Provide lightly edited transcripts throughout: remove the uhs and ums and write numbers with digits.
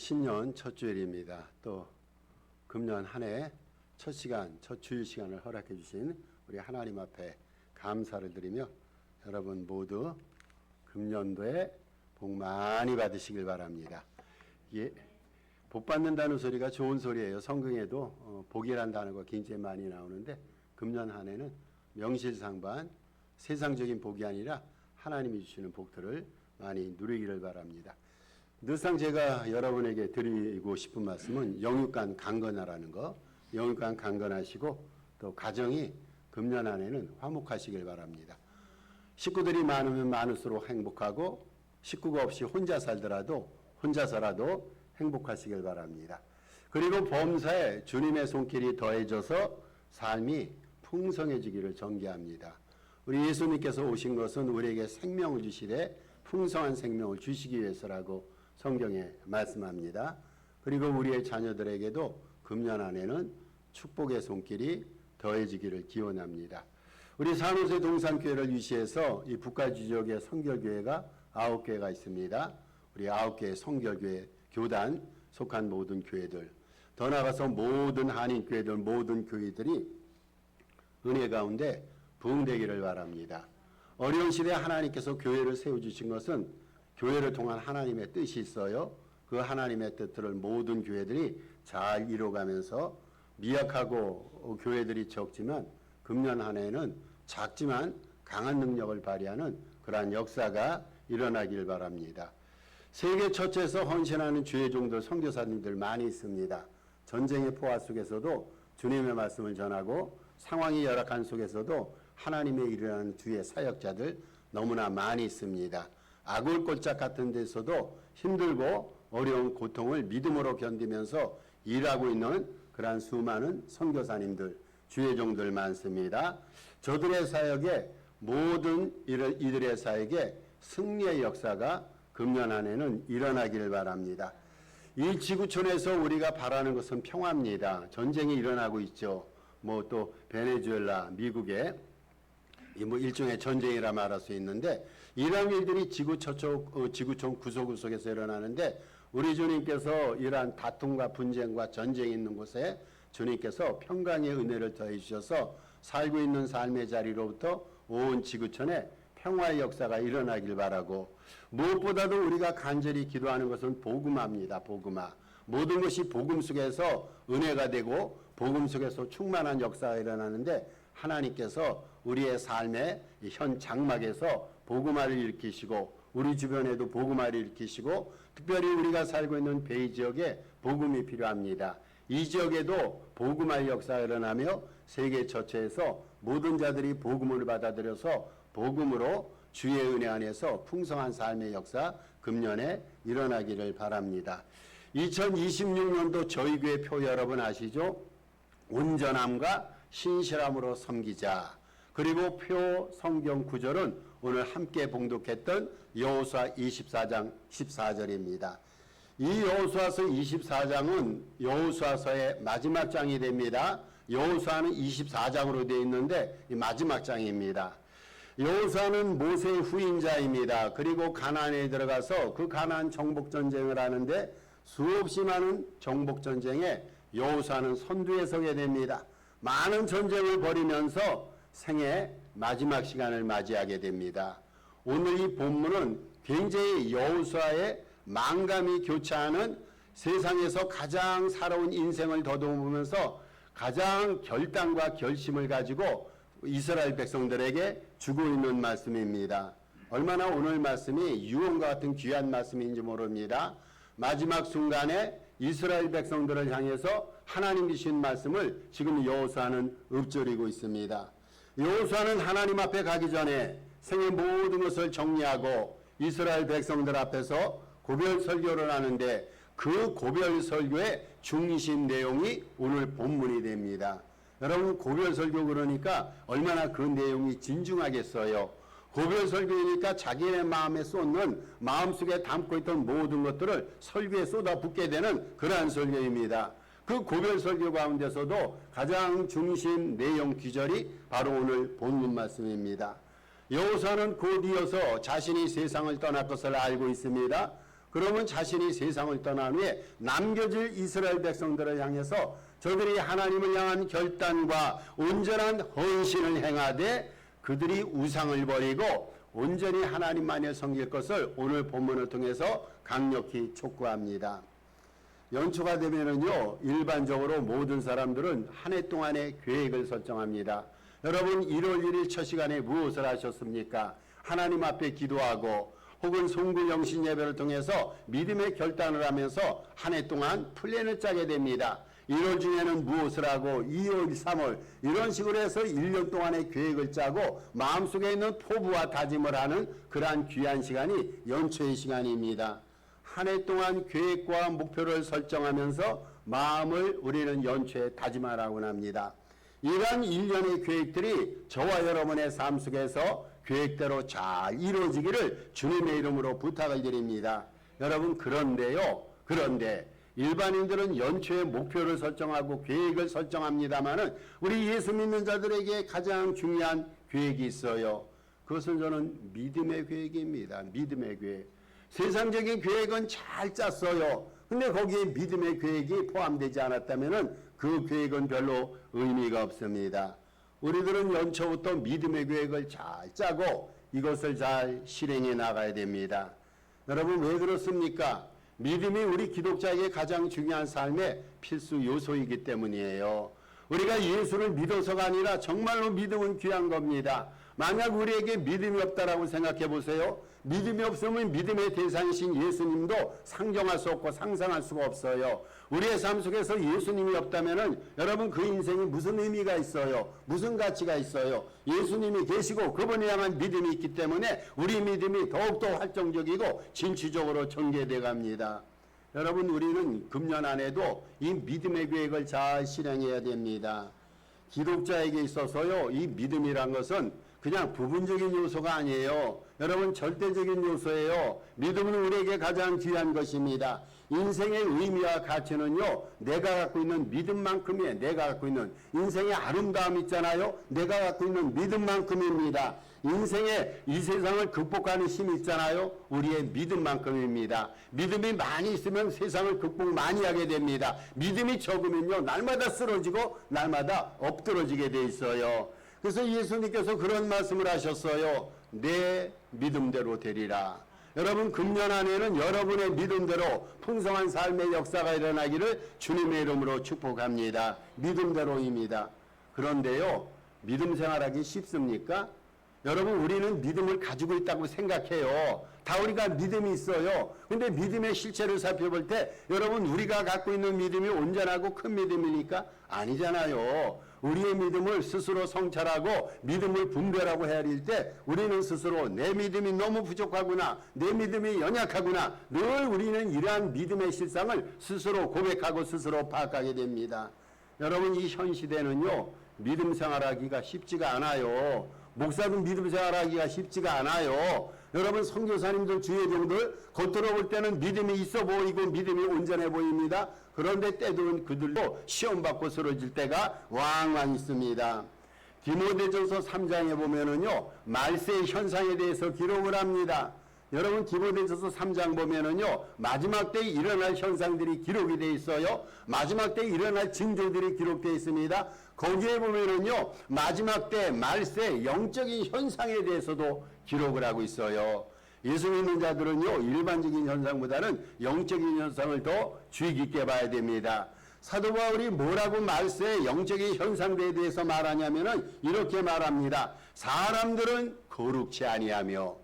신년 첫 주일입니다. 또 금년 한 해 첫 시간, 첫 주일 시간을 허락해 주신 우리 하나님 앞에 감사를 드리며 여러분 모두 금년도에 복 많이 받으시길 바랍니다. 예, 복 받는다는 소리가 좋은 소리예요. 성경에도 복이라는 단어가 굉장히 많이 나오는데 금년 한 해는 명실상부한 세상적인 복이 아니라 하나님이 주시는 복들을 많이 누리기를 바랍니다. 늘상 제가 여러분에게 드리고 싶은 말씀은 영육간 강건하라는 거, 영육간 강건하시고 또 가정이 금년 안에는 화목하시길 바랍니다. 식구들이 많으면 많을수록 행복하고 식구가 없이 혼자서라도 행복하시길 바랍니다. 그리고 범사에 주님의 손길이 더해져서 삶이 풍성해지기를 전개합니다. 우리 예수님께서 오신 것은 우리에게 생명을 주시되 풍성한 생명을 주시기 위해서라고 성경에 말씀합니다. 그리고 우리의 자녀들에게도 금년 안에는 축복의 손길이 더해지기를 기원합니다. 우리 산호세 동산교회를 위시해서 이 북가주 지역에 선결교회가 9개가 있습니다. 우리 9개의 선결교회 교단 속한 모든 교회들, 더 나아가서 모든 한인교회들, 모든 교회들이 은혜 가운데 부흥되기를 바랍니다. 어려운 시대에 하나님께서 교회를 세워주신 것은 교회를 통한 하나님의 뜻이 있어요. 그 하나님의 뜻들을 모든 교회들이 잘 이뤄가면서 미약하고 교회들이 적지만 금년 한 해는 작지만 강한 능력을 발휘하는 그러한 역사가 일어나길 바랍니다. 세계 처처에서 헌신하는 주의 종들, 선교사님들 많이 있습니다. 전쟁의 포화 속에서도 주님의 말씀을 전하고 상황이 열악한 속에서도 하나님의 일을 하는 주의 사역자들 너무나 많이 있습니다. 아굴골짝 같은 데서도 힘들고 어려운 고통을 믿음으로 견디면서 일하고 있는 그러한 수많은 선교사님들, 주의 종들 많습니다. 저들의 사역에 모든 이들의 사역에 승리의 역사가 금년 안에는 일어나기를 바랍니다. 이 지구촌에서 우리가 바라는 것은 평화입니다. 전쟁이 일어나고 있죠. 또 베네수엘라, 미국에 일종의 전쟁이라 말할 수 있는데 이러한 일들이 지구촌 구석구석에서 일어나는데 우리 주님께서 이러한 다툼과 분쟁과 전쟁이 있는 곳에 주님께서 평강의 은혜를 더해 주셔서 살고 있는 삶의 자리로부터 온 지구촌에 평화의 역사가 일어나길 바라고 무엇보다도 우리가 간절히 기도하는 것은 복음화입니다. 복음화. 모든 것이 복음 속에서 은혜가 되고 복음 속에서 충만한 역사가 일어나는데 하나님께서 우리의 삶의 현 장막에서 복음화를 일으키시고 우리 주변에도 복음화를 일으키시고 특별히 우리가 살고 있는 베이 지역에 복음이 필요합니다. 이 지역에도 복음화의 역사가 일어나며 세계 전체에서 모든 자들이 복음을 받아들여서 복음으로 주의 은혜 안에서 풍성한 삶의 역사 금년에 일어나기를 바랍니다. 2026년도 저희 교회 표 여러분 아시죠? 온전함과 신실함으로 섬기자. 그리고 표 성경 구절은 오늘 함께 봉독했던 여호수아 24장 14절입니다. 이 여호수아서 24장은 여호수아서의 마지막 장이 됩니다. 여호수아는 24장으로 되어 있는데 이 마지막 장입니다. 여호수아는 모세의 후임자입니다. 그리고 가나안에 들어가서 그 가나안 정복전쟁을 하는데 수없이 많은 정복전쟁에 여호수아는 선두에 서게 됩니다. 많은 전쟁을 벌이면서 생애 마지막 시간을 맞이하게 됩니다. 오늘 이 본문은 굉장히 여호수아의 망감이 교차하는 세상에서 가장 살아온 인생을 더듬으면서 가장 결단과 결심을 가지고 이스라엘 백성들에게 주고 있는 말씀입니다. 얼마나 오늘 말씀이 유언과 같은 귀한 말씀인지 모릅니다. 마지막 순간에 이스라엘 백성들을 향해서 하나님 주신 말씀을 지금 여호수아는 읊조리고 있습니다. 여호수아는 하나님 앞에 가기 전에 생의 모든 것을 정리하고 이스라엘 백성들 앞에서 고별 설교를 하는데 그 고별 설교의 중심 내용이 오늘 본문이 됩니다. 여러분 고별 설교 그러니까 얼마나 그 내용이 진중하겠어요. 고별 설교이니까 자기의 마음에 쏟는 마음속에 담고 있던 모든 것들을 설교에 쏟아붓게 되는 그러한 설교입니다. 그 고별 설교 가운데서도 가장 중심 내용 귀절이 바로 오늘 본문 말씀입니다. 여호수아는 곧 이어서 자신이 세상을 떠날 것을 알고 있습니다. 그러면 자신이 세상을 떠난 후에 남겨질 이스라엘 백성들을 향해서 저들이 하나님을 향한 결단과 온전한 헌신을 행하되 그들이 우상을 버리고 온전히 하나님만을 섬길 것을 오늘 본문을 통해서 강력히 촉구합니다. 연초가 되면은요, 일반적으로 모든 사람들은 한 해 동안의 계획을 설정합니다. 여러분 1월 1일 첫 시간에 무엇을 하셨습니까? 하나님 앞에 기도하고 혹은 송구 영신 예배를 통해서 믿음의 결단을 하면서 한 해 동안 플랜을 짜게 됩니다. 1월 중에는 무엇을 하고 2월, 3월 이런 식으로 해서 1년 동안의 계획을 짜고 마음속에 있는 포부와 다짐을 하는 그러한 귀한 시간이 연초의 시간입니다. 한 해 동안 계획과 목표를 설정하면서 마음을 우리는 연초에 다짐하라고 합니다. 이러한 1년의 계획들이 저와 여러분의 삶 속에서 계획대로 잘 이루어지기를 주님의 이름으로 부탁을 드립니다. 여러분 그런데 일반인들은 연초에 목표를 설정하고 계획을 설정합니다마는 우리 예수 믿는 자들에게 가장 중요한 계획이 있어요. 그것은 저는 믿음의 계획입니다. 믿음의 계획. 세상적인 계획은 잘 짰어요. 근데 거기에 믿음의 계획이 포함되지 않았다면 그 계획은 별로 의미가 없습니다. 우리들은 연초부터 믿음의 계획을 잘 짜고 이것을 잘 실행해 나가야 됩니다. 여러분 왜 그렇습니까? 믿음이 우리 기독자에게 가장 중요한 삶의 필수 요소이기 때문이에요. 우리가 예수를 믿어서가 아니라 정말로 믿음은 귀한 겁니다. 만약 우리에게 믿음이 없다라고 생각해 보세요. 믿음이 없으면 믿음의 대상이신 예수님도 상정할 수 없고 상상할 수가 없어요. 우리의 삶 속에서 예수님이 없다면 여러분 그 인생이 무슨 의미가 있어요? 무슨 가치가 있어요? 예수님이 계시고 그분을 향한 믿음이 있기 때문에 우리 믿음이 더욱더 활동적이고 진취적으로 전개되어 갑니다. 여러분 우리는 금년 안에도 이 믿음의 계획을 잘 실행해야 됩니다. 기독자에게 있어서요, 이 믿음이란 것은 그냥 부분적인 요소가 아니에요. 여러분 절대적인 요소예요. 믿음은 우리에게 가장 귀한 것입니다. 인생의 의미와 가치는요, 내가 갖고 있는 믿음만큼이에요. 내가 갖고 있는 인생의 아름다움 있잖아요. 내가 갖고 있는 믿음만큼입니다. 인생의 이 세상을 극복하는 힘이 있잖아요. 우리의 믿음만큼입니다. 믿음이 많이 있으면 세상을 극복 많이 하게 됩니다. 믿음이 적으면요, 날마다 쓰러지고 날마다 엎드러지게 돼 있어요. 그래서 예수님께서 그런 말씀을 하셨어요. 내 믿음대로 되리라. 여러분 금년 안에는 여러분의 믿음대로 풍성한 삶의 역사가 일어나기를 주님의 이름으로 축복합니다. 믿음대로입니다. 그런데요, 믿음 생활하기 쉽습니까? 여러분 우리는 믿음을 가지고 있다고 생각해요. 다 우리가 믿음이 있어요. 근데 믿음의 실체를 살펴볼 때 여러분 우리가 갖고 있는 믿음이 온전하고 큰 믿음이니까 아니잖아요. 우리의 믿음을 스스로 성찰하고 믿음을 분별하고 헤아릴 때 우리는 스스로 내 믿음이 너무 부족하구나, 내 믿음이 연약하구나, 늘 우리는 이러한 믿음의 실상을 스스로 고백하고 스스로 파악하게 됩니다. 여러분 이 현 시대는요, 믿음 생활하기가 쉽지가 않아요. 목사도 믿음 생활하기가 쉽지가 않아요. 여러분 선교사님들 주의종들 겉으로 볼 때는 믿음이 있어 보이고 믿음이 온전해 보입니다. 그런데 때로는 그들도 시험받고 쓰러질 때가 왕왕 있습니다. 디모데전서 3장에 보면은요, 말세의 현상에 대해서 기록을 합니다. 여러분 디모데전서 3장 보면은요, 마지막 때에 일어날 현상들이 기록이 되어 있어요. 마지막 때에 일어날 징조들이 기록되어 있습니다. 거기에 보면은요, 마지막 때 말세 영적인 현상에 대해서도 기록을 하고 있어요. 예수 믿는 자들은요, 일반적인 현상보다는 영적인 현상을 더 주의 깊게 봐야 됩니다. 사도 바울이 뭐라고 말세의 영적인 현상들에 대해서 말하냐면은 이렇게 말합니다. 사람들은 거룩치 아니하며,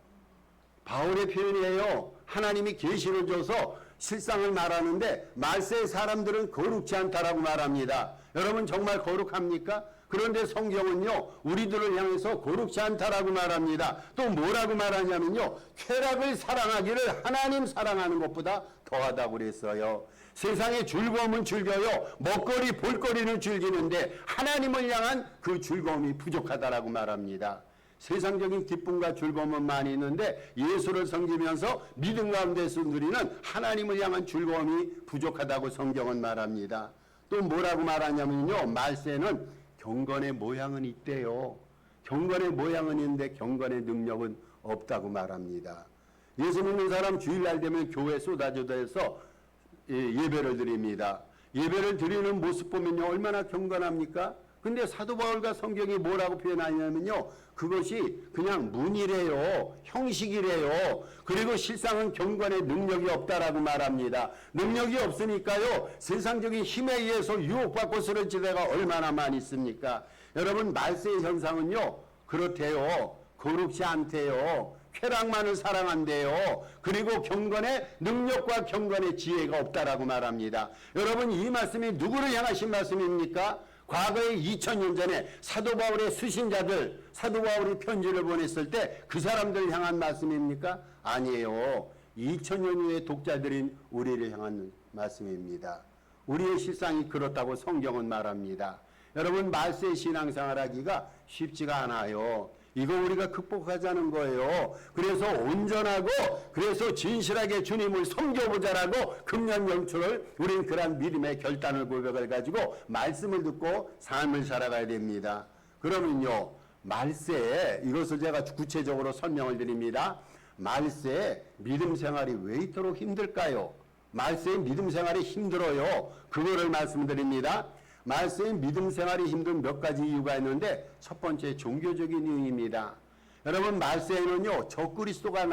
바울의 표현이에요. 하나님이 계시를 줘서 실상을 말하는데 말세의 사람들은 거룩지 않다라고 말합니다. 여러분 정말 거룩합니까? 그런데 성경은요, 우리들을 향해서 거룩지 않다라고 말합니다. 또 뭐라고 말하냐면요, 쾌락을 사랑하기를 하나님 사랑하는 것보다 더하다고 그랬어요. 세상의 즐거움은 즐겨요. 먹거리 볼거리는 즐기는데 하나님을 향한 그 즐거움이 부족하다라고 말합니다. 세상적인 기쁨과 즐거움은 많이 있는데 예수를 섬기면서 믿음 가운데서 누리는 하나님을 향한 즐거움이 부족하다고 성경은 말합니다. 또 뭐라고 말하냐면요, 말세는 경건의 모양은 있대요. 경건의 모양은 있는데 경건의 능력은 없다고 말합니다. 예수 믿는 사람 주일날 되면 교회 쏟아져서 예배를 드립니다. 예배를 드리는 모습 보면요, 얼마나 경건합니까? 근데 사도 바울과 성경이 뭐라고 표현하냐면요, 그것이 그냥 문이래요, 형식이래요. 그리고 실상은 경건의 능력이 없다라고 말합니다. 능력이 없으니까요, 세상적인 힘에 의해서 유혹받고 쓰러질 때가 얼마나 많이 있습니까? 여러분, 말세의 현상은요, 그렇대요. 거룩지 않대요. 쾌락만을 사랑한대요. 그리고 경건의 능력과 경건의 지혜가 없다라고 말합니다. 여러분, 이 말씀이 누구를 향하신 말씀입니까? 과거에 2000년 전에 사도 바울의 수신자들, 사도 바울이 편지를 보냈을 때 그 사람들을 향한 말씀입니까? 아니에요. 2000년 후의 독자들인 우리를 향한 말씀입니다. 우리의 실상이 그렇다고 성경은 말합니다. 여러분, 말세 신앙생활하기가 쉽지가 않아요. 이거 우리가 극복하자는 거예요. 그래서 온전하고 그래서 진실하게 주님을 섬겨보자라고 금년 연초를 우리는 그런 믿음의 결단을 고백을 가지고 말씀을 듣고 삶을 살아가야 됩니다. 그러면요, 말세에 이것을 제가 구체적으로 설명을 드립니다. 말세에 믿음 생활이 왜 이토록 힘들까요? 말세에 믿음 생활이 힘들어요. 그거를 말씀드립니다. 말세에 믿음 생활이 힘든 몇 가지 이유가 있는데, 첫 번째 종교적인 이유입니다. 여러분, 말세에는요, 적그리스도가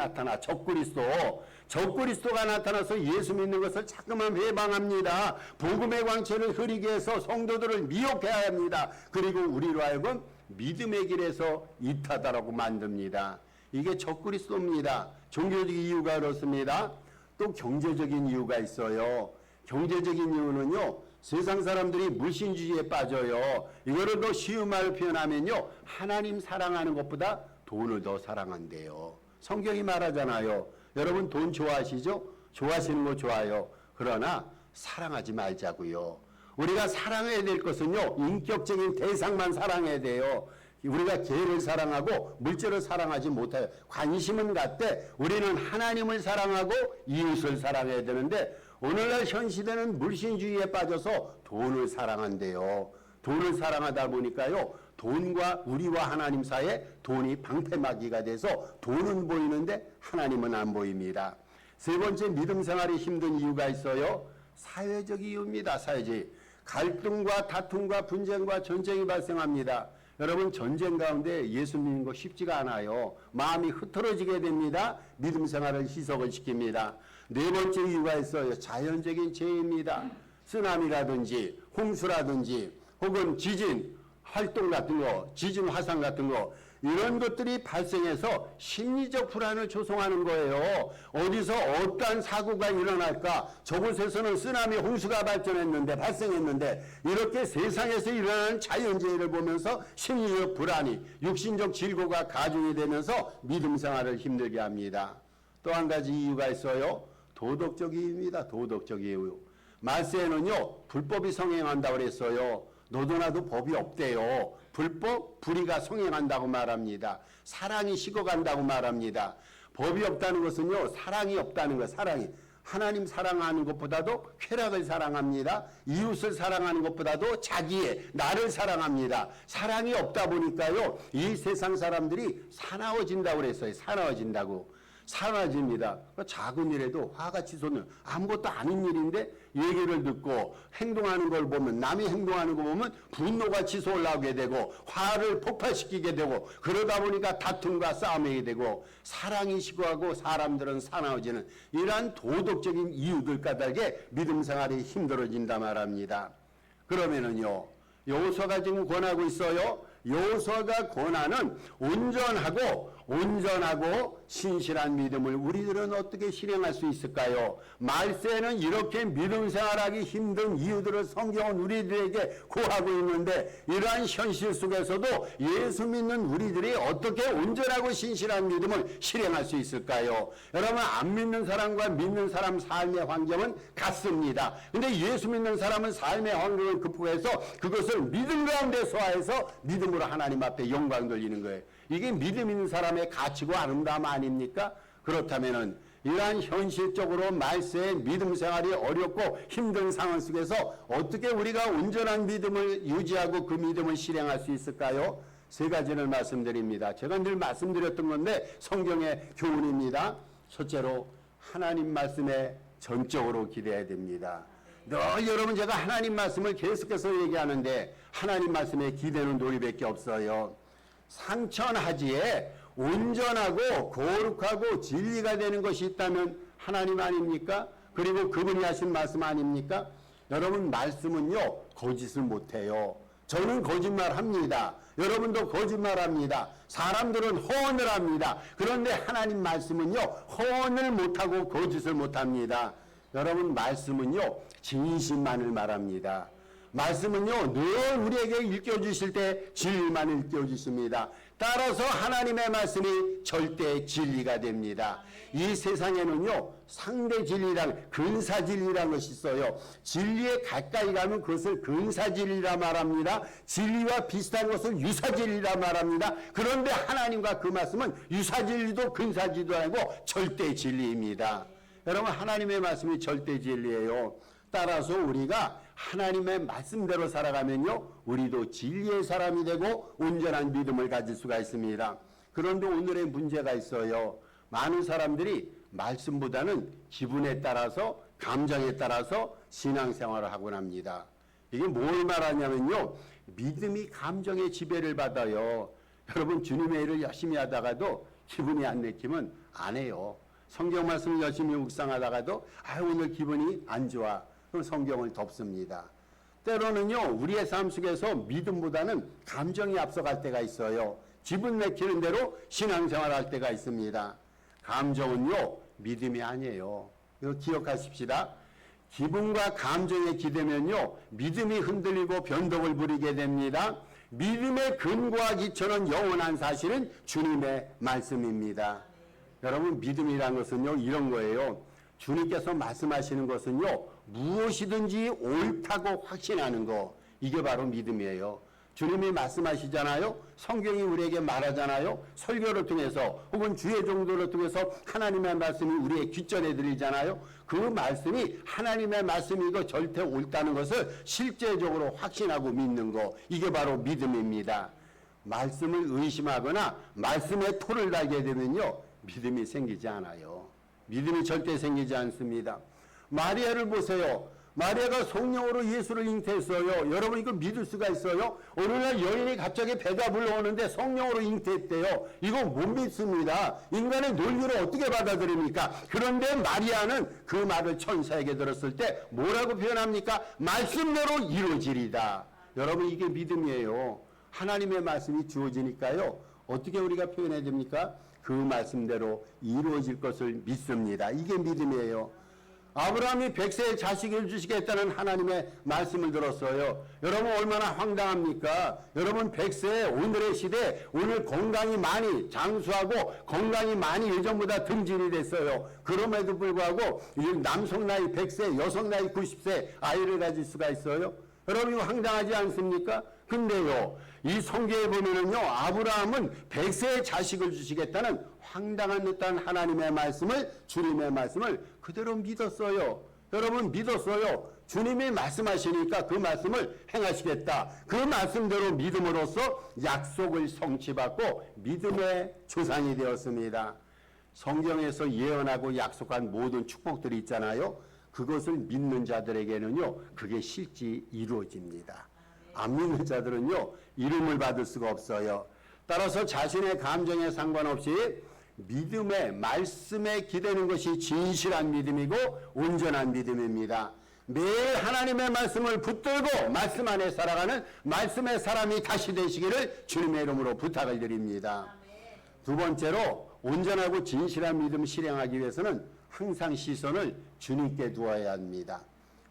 나타나서 예수 믿는 것을 자꾸만 회방합니다. 복음의 광채를 흐리게 해서 성도들을 미혹해야 합니다. 그리고 우리로 하여금 믿음의 길에서 이타다라고 만듭니다. 이게 적그리스도입니다. 종교적 이유가 그렇습니다. 또 경제적인 이유가 있어요. 경제적인 이유는요, 세상 사람들이 물신주의에 빠져요. 이거를 더 쉬운 말로 표현하면요, 하나님 사랑하는 것보다 돈을 더 사랑한대요. 성경이 말하잖아요. 여러분, 돈 좋아하시죠? 좋아하시는 거 좋아요. 그러나 사랑하지 말자고요. 우리가 사랑해야 될 것은요, 인격적인 대상만 사랑해야 돼요. 우리가 개를 사랑하고 물질을 사랑하지 못해요. 관심은 갖되 우리는 하나님을 사랑하고 이웃을 사랑해야 되는데, 오늘날 현 시대는 물신주의에 빠져서 돈을 사랑한대요. 돈을 사랑하다 보니까요, 돈과 우리와 하나님 사이에 돈이 방패막이가 돼서 돈은 보이는데 하나님은 안 보입니다. 세 번째, 믿음 생활이 힘든 이유가 있어요. 사회적 이유입니다. 사회적 갈등과 다툼과 분쟁과 전쟁이 발생합니다. 여러분, 전쟁 가운데 예수 믿는 거 쉽지가 않아요. 마음이 흐트러지게 됩니다. 믿음 생활을 희석을 시킵니다. 네 번째 이유가 있어요. 자연적인 재해입니다. 쓰나미라든지 홍수라든지 혹은 지진 활동 같은 거, 지진 화산 같은 거, 이런 것들이 발생해서 심리적 불안을 조성하는 거예요. 어디서 어떠한 사고가 일어날까? 저곳에서는 쓰나미 홍수가 발생했는데 이렇게 세상에서 일어나는 자연재해를 보면서 심리적 불안이, 육신적 질고가 가중이 되면서 믿음 생활을 힘들게 합니다. 또 한 가지 이유가 있어요. 도덕적 이유입니다. 도덕적 이유. 말세에는요, 불법이 성행한다고 그랬어요. 너도나도 법이 없대요. 불법, 불의가 성행한다고 말합니다. 사랑이 식어간다고 말합니다. 법이 없다는 것은요, 사랑이 없다는 것, 사랑이. 하나님 사랑하는 것보다도 쾌락을 사랑합니다. 이웃을 사랑하는 것보다도 나를 사랑합니다. 사랑이 없다 보니까요, 이 세상 사람들이 사나워진다고 그랬어요. 사나워집니다. 작은 일에도 화가 치솟는, 아무것도 아닌 일인데 얘기를 듣고 행동하는 걸 보면, 남이 행동하는 거 보면 분노가 치솟 올라오게 되고 화를 폭발시키게 되고, 그러다 보니까 다툼과 싸움이 되고 사랑이 식어가고 사람들은 사나워지는 이러한 도덕적인 이유들 까닭에 믿음 생활이 힘들어진다 말합니다. 그러면은요, 여호수아가 지금 권하고 있어요. 여호수아가 권하는 온전하고 신실한 믿음을 우리들은 어떻게 실행할 수 있을까요? 말세에는 이렇게 믿음 생활하기 힘든 이유들을 성경은 우리들에게 고하고 있는데, 이러한 현실 속에서도 예수 믿는 우리들이 어떻게 온전하고 신실한 믿음을 실행할 수 있을까요? 여러분, 안 믿는 사람과 믿는 사람 삶의 환경은 같습니다. 근데 예수 믿는 사람은 삶의 환경을 극복해서 그것을 믿음 가운데 소화해서 믿음으로 하나님 앞에 영광 돌리는 거예요. 이게 믿음 있는 사람의 가치고 아름다움 아닙니까? 그렇다면은 이러한 현실적으로 말세의 믿음 생활이 어렵고 힘든 상황 속에서 어떻게 우리가 온전한 믿음을 유지하고 그 믿음을 실행할 수 있을까요? 세 가지를 말씀드립니다. 제가 늘 말씀드렸던 건데 성경의 교훈입니다. 첫째로 하나님 말씀에 전적으로 기대해야 됩니다. 늘 여러분 제가 하나님 말씀을 계속해서 얘기하는데 하나님 말씀에 기대는 놀이밖에 없어요. 상천하지에 온전하고 거룩하고 진리가 되는 것이 있다면 하나님 아닙니까? 그리고 그분이 하신 말씀 아닙니까? 여러분 말씀은요 거짓을 못해요. 저는 거짓말합니다. 여러분도 거짓말합니다. 사람들은 허언을 합니다. 그런데 하나님 말씀은요 허언을 못하고 거짓을 못합니다. 여러분 말씀은요 진실만을 말합니다. 말씀은요 늘 우리에게 일깨워주실 때 진리만 일깨워주십니다. 따라서 하나님의 말씀이 절대 진리가 됩니다. 이 세상에는요 상대 진리랑 근사 진리라는 것이 있어요. 진리에 가까이 가면 그것을 근사 진리라 말합니다. 진리와 비슷한 것을 유사 진리라 말합니다. 그런데 하나님과 그 말씀은 유사 진리도 근사 진리도 아니고 절대 진리입니다. 여러분 하나님의 말씀이 절대 진리예요. 따라서 우리가 하나님의 말씀대로 살아가면요 우리도 진리의 사람이 되고 온전한 믿음을 가질 수가 있습니다. 그런데 오늘의 문제가 있어요. 많은 사람들이 말씀보다는 기분에 따라서 감정에 따라서 신앙생활을 하곤 합니다. 이게 뭘 말하냐면요 믿음이 감정의 지배를 받아요. 여러분 주님의 일을 열심히 하다가도 기분이 안 내키면 안 해요. 성경 말씀을 열심히 묵상하다가도 오늘 기분이 안 좋아. 그럼 성경을 덮습니다. 때로는요 우리의 삶 속에서 믿음보다는 감정이 앞서갈 때가 있어요. 기분 내키는 대로 신앙생활할 때가 있습니다. 감정은요 믿음이 아니에요. 이거 기억하십시다. 기분과 감정에 기대면요 믿음이 흔들리고 변덕을 부리게 됩니다. 믿음의 근거와 기초는 영원한 사실은 주님의 말씀입니다. 여러분 믿음이라는 것은요 이런 거예요. 주님께서 말씀하시는 것은요 무엇이든지 옳다고 확신하는 거, 이게 바로 믿음이에요. 주님이 말씀하시잖아요. 성경이 우리에게 말하잖아요. 설교를 통해서 혹은 주의 종도를 통해서 하나님의 말씀이 우리의 귓전에 들리잖아요. 그 말씀이 하나님의 말씀이고 절대 옳다는 것을 실제적으로 확신하고 믿는 거, 이게 바로 믿음입니다. 말씀을 의심하거나 말씀에 토를 달게 되면요 믿음이 생기지 않아요. 믿음이 절대 생기지 않습니다. 마리아를 보세요. 마리아가 성령으로 예수를 잉태했어요. 여러분 이거 믿을 수가 있어요? 오늘날 여인이 갑자기 배가 불러오는데 성령으로 잉태했대요. 이거 못 믿습니다. 인간의 논리를 어떻게 받아들입니까? 그런데 마리아는 그 말을 천사에게 들었을 때 뭐라고 표현합니까? 말씀대로 이루어지리다. 여러분 이게 믿음이에요. 하나님의 말씀이 주어지니까요. 어떻게 우리가 표현해야 됩니까? 그 말씀대로 이루어질 것을 믿습니다. 이게 믿음이에요. 아브라함이 100세의 자식을 주시겠다는 하나님의 말씀을 들었어요. 여러분 얼마나 황당합니까? 여러분 100세 오늘의 시대 오늘 건강이 많이 장수하고 건강이 많이 예전보다 등진이 됐어요. 그럼에도 불구하고 남성 나이 100세 여성 나이 90세 아이를 가질 수가 있어요. 여러분 이거 황당하지 않습니까? 근데요 이 성경에 보면은요 아브라함은 100세의 자식을 주시겠다는 황당한 듯한 하나님의 말씀을 주님의 말씀을 그대로 믿었어요. 여러분 믿었어요. 주님이 말씀하시니까 그 말씀을 행하시겠다. 그 말씀대로 믿음으로써 약속을 성취받고 믿음의 조상이 되었습니다. 성경에서 예언하고 약속한 모든 축복들이 있잖아요. 그것을 믿는 자들에게는요 그게 실제 이루어집니다. 안 믿는 자들은요 이름을 받을 수가 없어요. 따라서 자신의 감정에 상관없이 믿음의 말씀에 기대는 것이 진실한 믿음이고 온전한 믿음입니다. 매일 하나님의 말씀을 붙들고 말씀 안에 살아가는 말씀의 사람이 다시 되시기를 주님의 이름으로 부탁을 드립니다. 두 번째로 온전하고 진실한 믿음을 실행하기 위해서는 항상 시선을 주님께 두어야 합니다.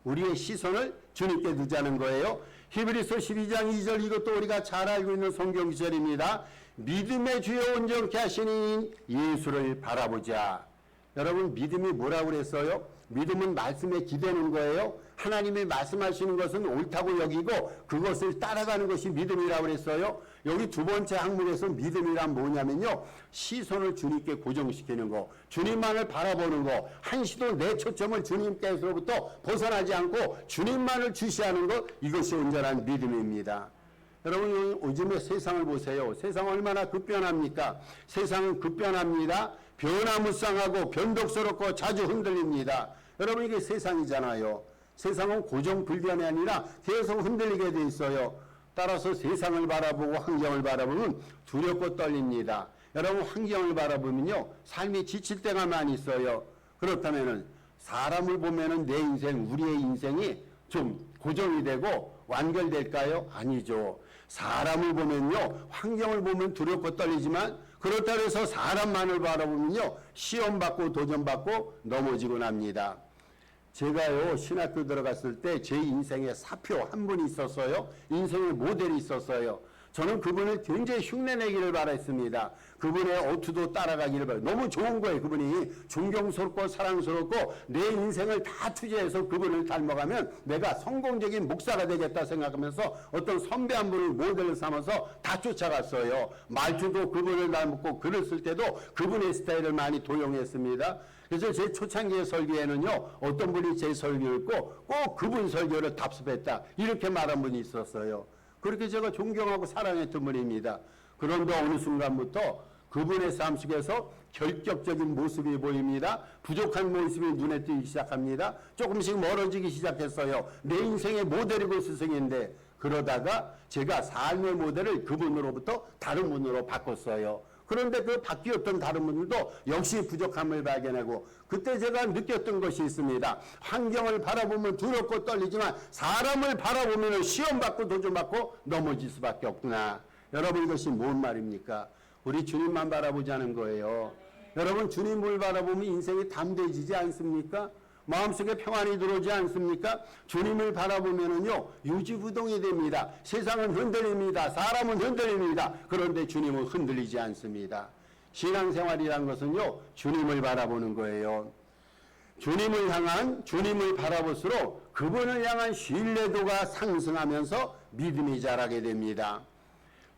우리의 시선을 주님께 두자는 거예요. 히브리서 12장 2절 이것도 우리가 잘 알고 있는 성경 구절입니다. 믿음의 주여 온전케 하시니 예수를 바라보자. 여러분 믿음이 뭐라고 그랬어요? 믿음은 말씀에 기대는 거예요. 하나님이 말씀하시는 것은 옳다고 여기고 그것을 따라가는 것이 믿음이라고 그랬어요. 여기 두 번째 항목에서 믿음이란 뭐냐면요. 시선을 주님께 고정시키는 거, 주님만을 바라보는 거, 한시도 내 초점을 주님께서로부터 벗어나지 않고 주님만을 주시하는 것, 이것이 온전한 믿음입니다. 여러분 요즘에 세상을 보세요. 세상 얼마나 급변합니까? 세상은 급변합니다. 변화무쌍하고 변덕스럽고 자주 흔들립니다. 여러분 이게 세상이잖아요. 세상은 고정불변이 아니라 계속 흔들리게 돼 있어요. 따라서 세상을 바라보고 환경을 바라보면 두렵고 떨립니다. 여러분 환경을 바라보면요 삶이 지칠 때가 많이 있어요. 그렇다면은 사람을 보면은 내 인생, 우리의 인생이 좀 고정이 되고 완결될까요? 아니죠. 사람을 보면요 환경을 보면 두렵고 떨리지만 그렇다고 해서 사람만을 바라보면요 시험받고 도전받고 넘어지고 납니다. 제가요 신학교 들어갔을 때 제 인생의 사표 한 분이 있었어요. 인생의 모델이 있었어요. 저는 그분을 굉장히 흉내내기를 바랬습니다. 그분의 어투도 따라가기를 바랬어요. 너무 좋은 거예요. 그분이 존경스럽고 사랑스럽고 내 인생을 다 투자해서 그분을 닮아가면 내가 성공적인 목사가 되겠다 생각하면서 어떤 선배 한 분을 모델을 삼아서 다 쫓아갔어요. 말투도 그분을 닮았고 글을 쓸 때도 그분의 스타일을 많이 도용했습니다. 그래서 제 초창기의 설교에는요 어떤 분이 제 설교를 꼭 그분 설교를 답습했다 이렇게 말한 분이 있었어요. 그렇게 제가 존경하고 사랑했던 분입니다. 그런데 어느 순간부터 그분의 삶 속에서 결격적인 모습이 보입니다. 부족한 모습이 눈에 띄기 시작합니다. 조금씩 멀어지기 시작했어요. 내 인생의 모델이고 스승인데 그러다가 제가 삶의 모델을 그분으로부터 다른 분으로 바꿨어요. 그런데 그 바뀌었던 다른 분들도 역시 부족함을 발견하고 그때 제가 느꼈던 것이 있습니다. 환경을 바라보면 두렵고 떨리지만 사람을 바라보면 시험받고 도전받고 넘어질 수밖에 없구나. 여러분 이것이 뭔 말입니까? 우리 주님만 바라보자는 거예요. 여러분 주님을 바라보면 인생이 담대해지지 않습니까? 마음속에 평안이 들어오지 않습니까? 주님을 바라보면은요 유지부동이 됩니다. 세상은 흔들립니다. 사람은 흔들립니다. 그런데 주님은 흔들리지 않습니다. 신앙생활이란 것은요 주님을 바라보는 거예요. 주님을 바라볼수록 그분을 향한 신뢰도가 상승하면서 믿음이 자라게 됩니다.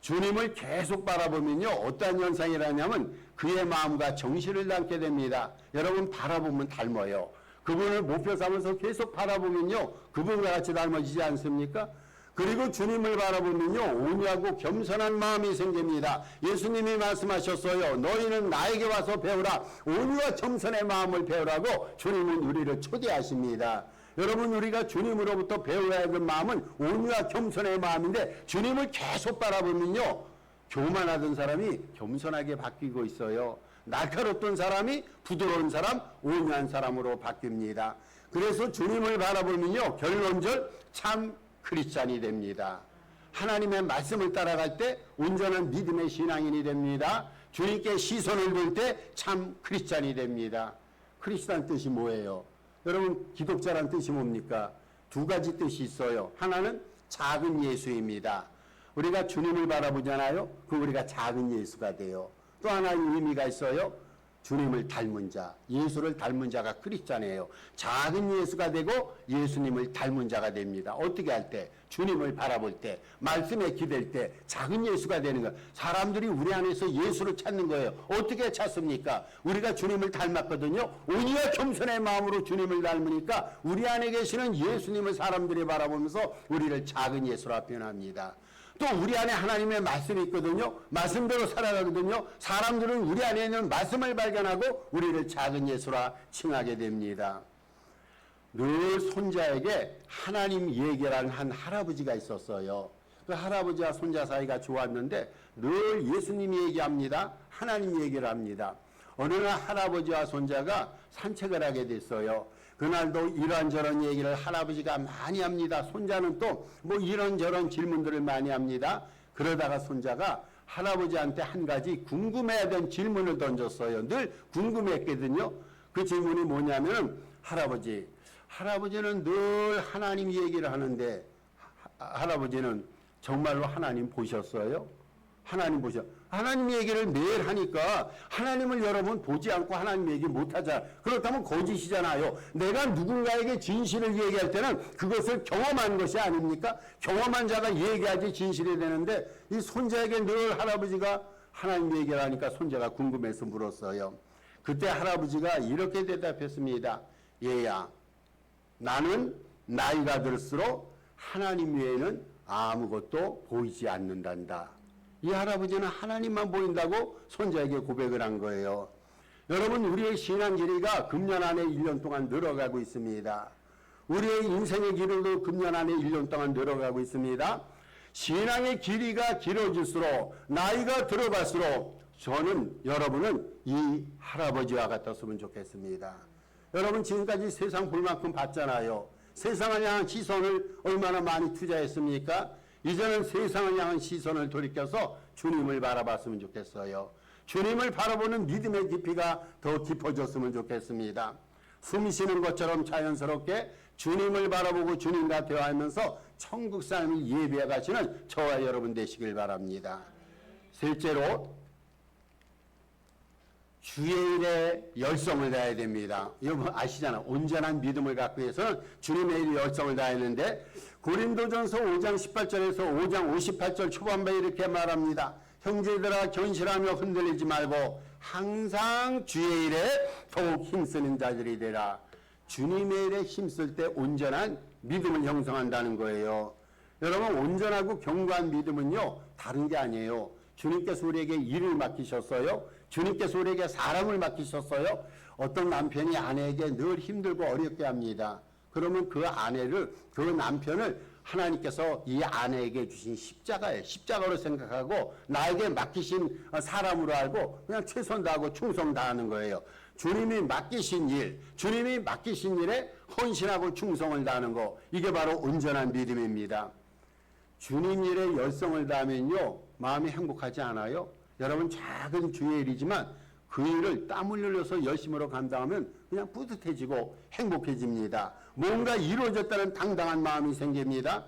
주님을 계속 바라보면요 어떠한 현상이라냐면 그의 마음과 정신을 닮게 됩니다. 여러분 바라보면 닮아요. 그분을 목표 삼아서 계속 바라보면요 그분과 같이 닮아지지 않습니까? 그리고 주님을 바라보면요 온유하고 겸손한 마음이 생깁니다. 예수님이 말씀하셨어요. 너희는 나에게 와서 배우라. 온유와 겸손의 마음을 배우라고 주님은 우리를 초대하십니다. 여러분 우리가 주님으로부터 배워야 하는 마음은 온유와 겸손의 마음인데 주님을 계속 바라보면요 교만하던 사람이 겸손하게 바뀌고 있어요. 날카롭던 사람이 부드러운 사람, 온유한 사람으로 바뀝니다. 그래서 주님을 바라보면요 결론적 참 크리스찬이 됩니다. 하나님의 말씀을 따라갈 때 온전한 믿음의 신앙인이 됩니다. 주님께 시선을 둘 때 참 크리스찬이 됩니다. 크리스찬 뜻이 뭐예요? 여러분 기독자란 뜻이 뭡니까? 두 가지 뜻이 있어요. 하나는 작은 예수입니다. 우리가 주님을 바라보잖아요. 그 우리가 작은 예수가 돼요. 또 하나의 의미가 있어요. 주님을 닮은 자, 예수를 닮은 자가 크리스찬이에요. 작은 예수가 되고 예수님을 닮은 자가 됩니다. 어떻게 할 때? 주님을 바라볼 때, 말씀에 기댈 때 작은 예수가 되는 거예요. 사람들이 우리 안에서 예수를 찾는 거예요. 어떻게 찾습니까? 우리가 주님을 닮았거든요. 온유와 겸손의 마음으로 주님을 닮으니까 우리 안에 계시는 예수님을 사람들이 바라보면서 우리를 작은 예수라 표현합니다. 또 우리 안에 하나님의 말씀이 있거든요. 말씀대로 살아가거든요. 사람들은 우리 안에 있는 말씀을 발견하고 우리를 작은 예수라 칭하게 됩니다. 늘 손자에게 하나님 얘기라는 한 할아버지가 있었어요. 그 할아버지와 손자 사이가 좋았는데 늘 예수님이 얘기합니다. 하나님 얘기를 합니다. 어느 날 할아버지와 손자가 산책을 하게 됐어요. 그날도 이런저런 얘기를 할아버지가 많이 합니다. 손자는 또 뭐 이런저런 질문들을 많이 합니다. 그러다가 손자가 할아버지한테 한 가지 궁금해야 된 질문을 던졌어요. 늘 궁금했거든요. 그 질문이 뭐냐면 할아버지는 늘 하나님 얘기를 하는데 할아버지는 정말로 하나님 보셨어요? 하나님 얘기를 매일 하니까 하나님을 여러분 보지 않고 하나님 얘기 못하자. 그렇다면 거짓이잖아요. 내가 누군가에게 진실을 얘기할 때는 그것을 경험한 것이 아닙니까? 경험한 자가 얘기하지 진실이 되는데 이 손자에게 늘 할아버지가 하나님 얘기를 하니까 손자가 궁금해서 물었어요. 그때 할아버지가 이렇게 대답했습니다. 얘야, 나는 나이가 들수록 하나님 외에는 아무것도 보이지 않는단다. 이 할아버지는 하나님만 보인다고 손자에게 고백을 한 거예요. 여러분, 우리의 신앙 길이가 금년 안에 1년 동안 늘어가고 있습니다. 우리의 인생의 길이도 금년 안에 1년 동안 늘어가고 있습니다. 신앙의 길이가 길어질수록, 나이가 들어갈수록 저는 여러분은 이 할아버지와 같았으면 좋겠습니다. 여러분, 지금까지 세상 볼 만큼 봤잖아요. 세상을 향한 시선을 얼마나 많이 투자했습니까? 이제는 세상을 향한 시선을 돌이켜서 주님을 바라봤으면 좋겠어요. 주님을 바라보는 믿음의 깊이가 더 깊어졌으면 좋겠습니다. 숨 쉬는 것처럼 자연스럽게 주님을 바라보고 주님과 대화하면서 천국 삶을 예비해 가시는 저와 여러분 되시길 바랍니다. 셋째로, 주의 일에 열성을 다해야 됩니다. 여러분 아시잖아요. 온전한 믿음을 갖기 위해서는 주님의 일에 열성을 다했는데, 고린도전서 5장 18절에서 5장 58절 초반부에 이렇게 말합니다. 형제들아, 견실하며 흔들리지 말고 항상 주의 일에 더욱 힘쓰는 자들이 되라. 주님의 일에 힘쓸 때 온전한 믿음을 형성한다는 거예요. 여러분, 온전하고 견고한 믿음은요, 다른 게 아니에요. 주님께서 우리에게 일을 맡기셨어요. 주님께서 우리에게 사람을 맡기셨어요. 어떤 남편이 아내에게 늘 힘들고 어렵게 합니다. 그러면 그 남편을 하나님께서 이 아내에게 주신 십자가로 생각하고 나에게 맡기신 사람으로 알고 그냥 최선 다하고 충성 다하는 거예요. 주님이 맡기신 일에 헌신하고 충성을 다하는 거, 이게 바로 온전한 믿음입니다. 주님 일에 열성을 다하면요, 마음이 행복하지 않아요? 여러분, 작은 주의 일이지만 그 일을 땀 흘려서 열심으로 감당하면 그냥 뿌듯해지고 행복해집니다. 뭔가 이루어졌다는 당당한 마음이 생깁니다.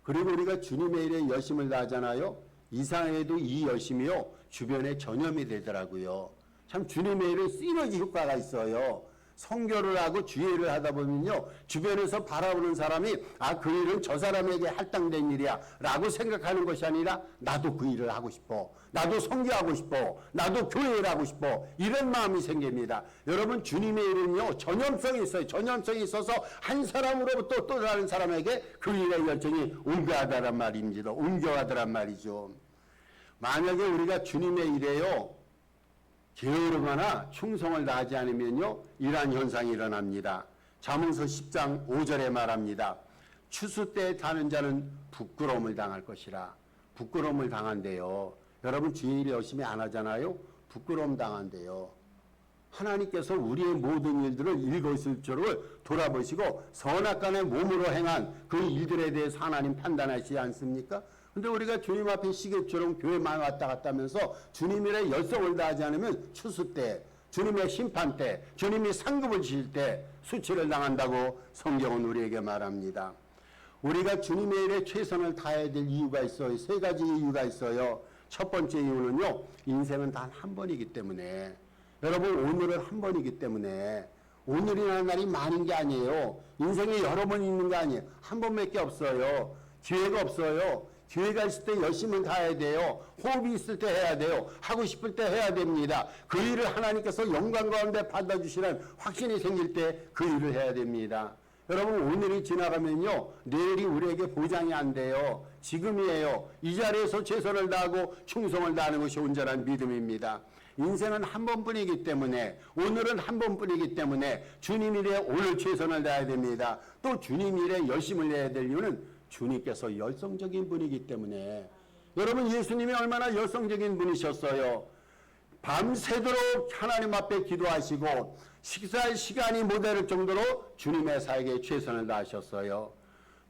그리고 우리가 주님의 일에 열심을 다하잖아요. 이상해도 이 열심이요, 주변에 전염이 되더라고요. 참 주님의 일은 시너지 효과가 있어요. 선교를 하고 주의를 하다 보면요, 주변에서 바라보는 사람이 그 일은 저 사람에게 할당된 일이야 라고 생각하는 것이 아니라, 나도 그 일을 하고 싶어, 나도 선교하고 싶어, 나도 교회를 하고 싶어, 이런 마음이 생깁니다. 여러분, 주님의 일은요, 전염성이 있어요. 전염성이 있어서 한 사람으로부터 또 다른 사람에게 그 일의 열정이 옮겨가더란 말이죠. 만약에 우리가 주님의 일에요, 게으르거나 충성을 다하지 않으면요, 이러한 현상이 일어납니다. 잠언서 10장 5절에 말합니다. 추수 때 다는 자는 부끄러움을 당할 것이라. 부끄러움을 당한대요. 여러분, 주의 일 열심히 안 하잖아요. 부끄러움 당한대요. 하나님께서 우리의 모든 일들을 일거수일투족을 돌아보시고 선악간의 몸으로 행한 그 일들에 대해서 하나님 판단하시지 않습니까? 근데 우리가 주님 앞에 시계처럼 교회만 왔다 갔다 하면서 주님 일에 열성을 다하지 않으면 추수 때, 주님의 심판 때, 주님이 상급을 주실 때 수치를 당한다고 성경은 우리에게 말합니다. 우리가 주님의 일에 최선을 다해야 될 이유가 있어요. 세 가지 이유가 있어요. 첫 번째 이유는요, 인생은 단 한 번이기 때문에, 여러분, 오늘은 한 번이기 때문에, 오늘이라는 날이 많은 게 아니에요. 인생에 여러 번 있는 게 아니에요. 한 번밖에 없어요. 기회가 없어요. 기회가 있을 때 열심히 다해야 돼요. 호흡이 있을 때 해야 돼요. 하고 싶을 때 해야 됩니다. 그 일을 하나님께서 영광 가운데 받아주시는 확신이 생길 때 그 일을 해야 됩니다. 여러분, 오늘이 지나가면요, 내일이 우리에게 보장이 안 돼요. 지금이에요. 이 자리에서 최선을 다하고 충성을 다하는 것이 온전한 믿음입니다. 인생은 한 번뿐이기 때문에, 오늘은 한 번뿐이기 때문에 주님 일에 오늘 최선을 다해야 됩니다. 또 주님 일에 열심을 내야 될 이유는 주님께서 열성적인 분이기 때문에. 여러분, 예수님이 얼마나 열성적인 분이셨어요. 밤새도록 하나님 앞에 기도하시고 식사할 시간이 못 될 정도로 주님의 사역에 최선을 다하셨어요.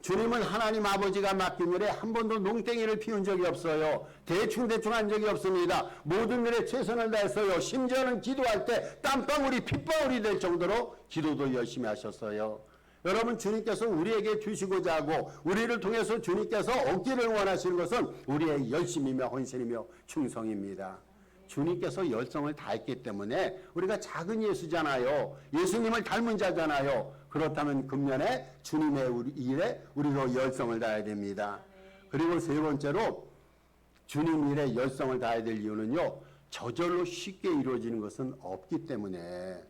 주님은 하나님 아버지가 맡긴 일에 한 번도 농땡이를 피운 적이 없어요. 대충 한 적이 없습니다. 모든 일에 최선을 다했어요. 심지어는 기도할 때 땀방울이 핏방울이 될 정도로 기도도 열심히 하셨어요. 여러분, 주님께서 우리에게 주시고자 하고 우리를 통해서 주님께서 얻기를 원하시는 것은 우리의 열심이며 헌신이며 충성입니다. 주님께서 열성을 다했기 때문에 우리가 작은 예수잖아요. 예수님을 닮은 자잖아요. 그렇다면 금년에 주님의 일에 우리도 열성을 다해야 됩니다. 그리고 세 번째로, 주님 일에 열성을 다해야 될 이유는요, 저절로 쉽게 이루어지는 것은 없기 때문에.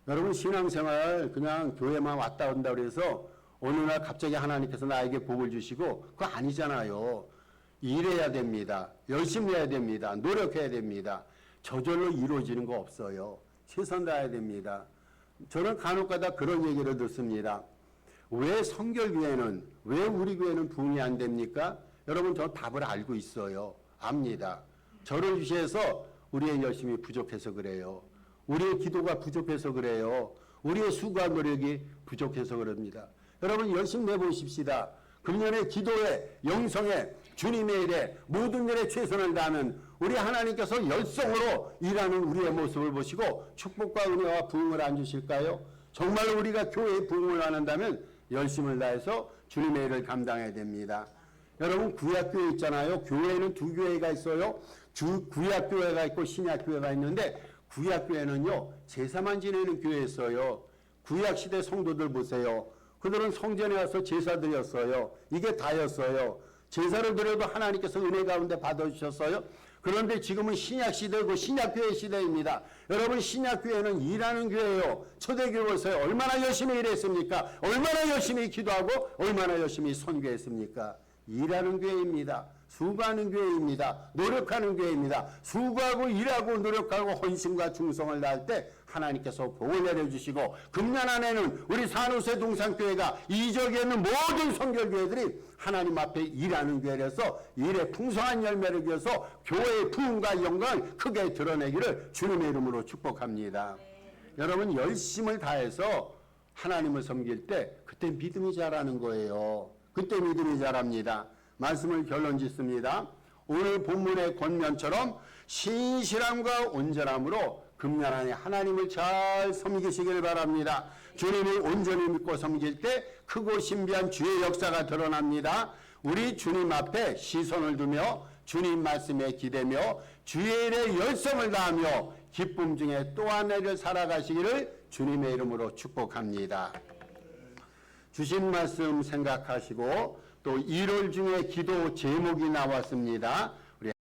여러분, 신앙생활 그냥 교회만 왔다 온다 그래서 어느 날 갑자기 하나님께서 나에게 복을 주시고 그거 아니잖아요. 일해야 됩니다. 열심히 해야 됩니다. 노력해야 됩니다. 저절로 이루어지는 거 없어요. 최선 다해야 됩니다. 저는 간혹가다 그런 얘기를 듣습니다. 왜 성결교회는, 왜 우리 교회는 부흥이 안 됩니까? 여러분, 저 답을 알고 있어요. 압니다. 저를 위시해서 우리의 열심이 부족해서 그래요. 우리의 기도가 부족해서 그래요. 우리의 수고와 노력이 부족해서 그럽니다. 여러분, 열심히 내보십시다. 금년의 기도에, 영성에, 주님의 일에, 모든 일에 최선을 다하는 우리 하나님께서 열성으로 일하는 우리의 모습을 보시고 축복과 은혜와 부흥을 안 주실까요? 정말로 우리가 교회에 부흥을 원한다면 열심을 다해서 주님의 일을 감당해야 됩니다. 여러분, 구약교회 있잖아요. 교회는 두 교회가 있어요. 구약교회가 있고 신약교회가 있는데 구약교회는요, 제사만 지내는 교회였어요. 구약시대 성도들 보세요. 그들은 성전에 와서 제사 드렸어요. 이게 다였어요. 제사를 드려도 하나님께서 은혜 가운데 받아주셨어요. 그런데 지금은 신약시대고 신약교회 시대입니다. 여러분, 신약교회는 일하는 교회예요. 초대교회에서 얼마나 열심히 일했습니까? 얼마나 열심히 기도하고 얼마나 열심히 선교했습니까? 일하는 교회입니다. 수고하는 교회입니다. 노력하는 교회입니다. 수고하고 일하고 노력하고 헌신과 충성을 다할 때 하나님께서 복을 내려주시고 금년 안에는 우리 산호세 동산교회가 이적에 있는 모든 선결교회들이 하나님 앞에 일하는 교회라서 일의 풍성한 열매를 이어서 교회의 부흥과 영광을 크게 드러내기를 주님의 이름으로 축복합니다. 여러분, 열심을 다해서 하나님을 섬길 때 그때 믿음이 자라는 거예요. 그때 믿음이 자랍니다. 말씀을 결론 짓습니다. 오늘 본문의 권면처럼 신실함과 온전함으로 금년 안에 하나님을 잘 섬기시길 바랍니다. 주님을 온전히 믿고 섬길 때 크고 신비한 주의 역사가 드러납니다. 우리 주님 앞에 시선을 두며 주님 말씀에 기대며 주의 일에 열성을 다하며 기쁨 중에 또 한 해를 살아가시기를 주님의 이름으로 축복합니다. 주신 말씀 생각하시고 또 1월 중에 기도 제목이 나왔습니다.